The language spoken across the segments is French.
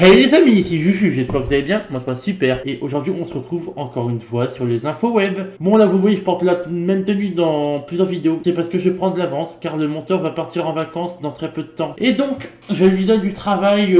Hey les amis, ici Juju, j'espère que vous allez bien, moi ça va super. Et aujourd'hui on se retrouve encore une fois sur les infos web. Bon là vous voyez je porte la même tenue dans plusieurs vidéos. C'est parce que je vais prendre de l'avance car le monteur va partir en vacances dans très peu de temps. Et donc je lui donne du travail,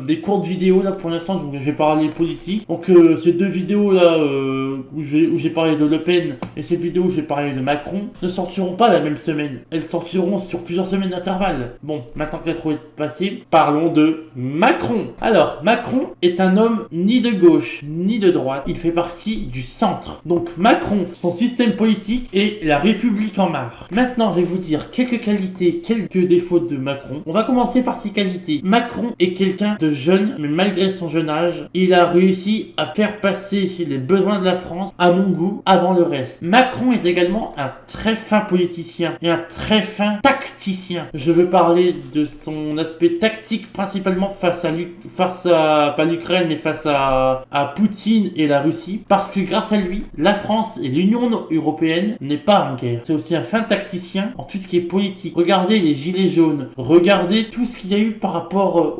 des courtes vidéos là pour l'instant, je vais parler politique. Donc ces deux vidéos là où j'ai parlé de Le Pen et cette vidéo où j'ai parlé de Macron ne sortiront pas la même semaine. Elles sortiront sur plusieurs semaines d'intervalle. Bon, maintenant que la trop est passée, parlons de Macron. Alors, Macron est un homme ni de gauche ni de droite, il fait partie du centre. Donc Macron, son système politique est la République en marche. Maintenant, je vais vous dire quelques qualités, quelques défauts de Macron. On va commencer par ses qualités. Macron est quelqu'un de jeune, mais malgré son jeune âge, il a réussi à faire passer les besoins de la France à mon goût avant le reste. Macron est également un très fin politicien et un très fin tacticien. Je veux parler de son aspect tactique principalement face à pas l'Ukraine mais face à Poutine et la Russie, parce que grâce à lui la France et l'Union Européenne n'est pas en guerre. C'est aussi un fin tacticien en tout ce qui est politique. Regardez les gilets jaunes, regardez tout ce qu'il y a eu par rapport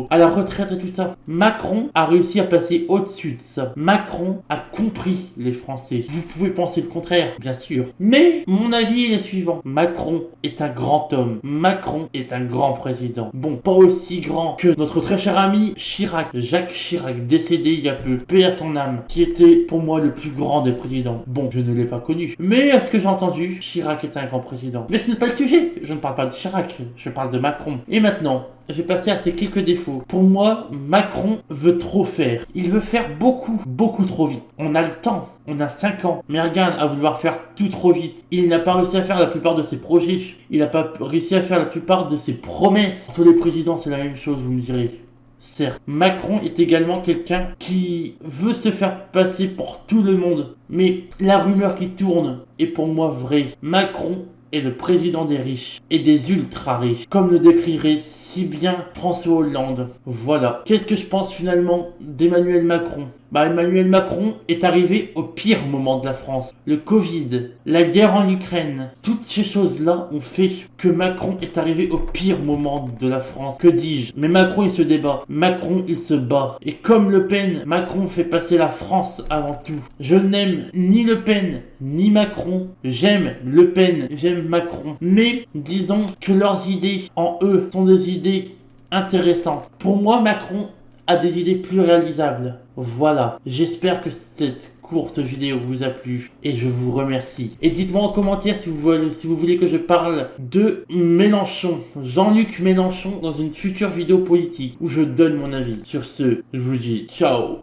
à la retraite et tout ça. Macron a réussi à passer au-dessus de ça. Macron a compris les Français. Vous pouvez penser le contraire, bien sûr, mais mon avis est le suivant. Macron est un grand homme. Macron est un grand président. Bon, pas aussi grand que notre très cher ami Chirac, Jacques Chirac, décédé il y a peu, paix à son âme, qui était pour moi le plus grand des présidents. Bon, je ne l'ai pas connu, mais à ce que j'ai entendu, Chirac est un grand président. Mais ce n'est pas le sujet, je ne parle pas de Chirac, je parle de Macron. Et maintenant, je vais passer à ses quelques défauts. Pour moi, Macron veut trop faire. Il veut faire beaucoup trop vite. On a le temps, on a 5 ans. Mais regarde, à vouloir faire tout trop vite. Il n'a pas réussi à faire la plupart de ses projets. Il n'a pas réussi à faire la plupart de ses promesses. Tous les présidents, c'est la même chose, vous me direz. Certes, Macron est également quelqu'un qui veut se faire passer pour tout le monde. Mais la rumeur qui tourne est pour moi vraie. Macron est le président des riches et des ultra riches, comme le décrirait si bien François Hollande. Voilà. Qu'est-ce que je pense finalement d'Emmanuel Macron ? Emmanuel Macron est arrivé au pire moment de la France. Le Covid, la guerre en Ukraine, toutes ces choses-là ont fait que Macron est arrivé au pire moment de la France. Que dis-je ? Mais Macron il se débat, Macron il se bat. Et comme Le Pen, Macron fait passer la France avant tout. Je n'aime ni Le Pen ni Macron. J'aime Le Pen, j'aime Macron. Mais disons que leurs idées en eux sont des idées intéressantes. Pour moi, Macron a des idées plus réalisables. Voilà, j'espère que cette courte vidéo vous a plu et je vous remercie. Et dites-moi en commentaire si vous voulez que je parle de Mélenchon, Jean-Luc Mélenchon, dans une future vidéo politique où je donne mon avis. Sur ce, je vous dis ciao.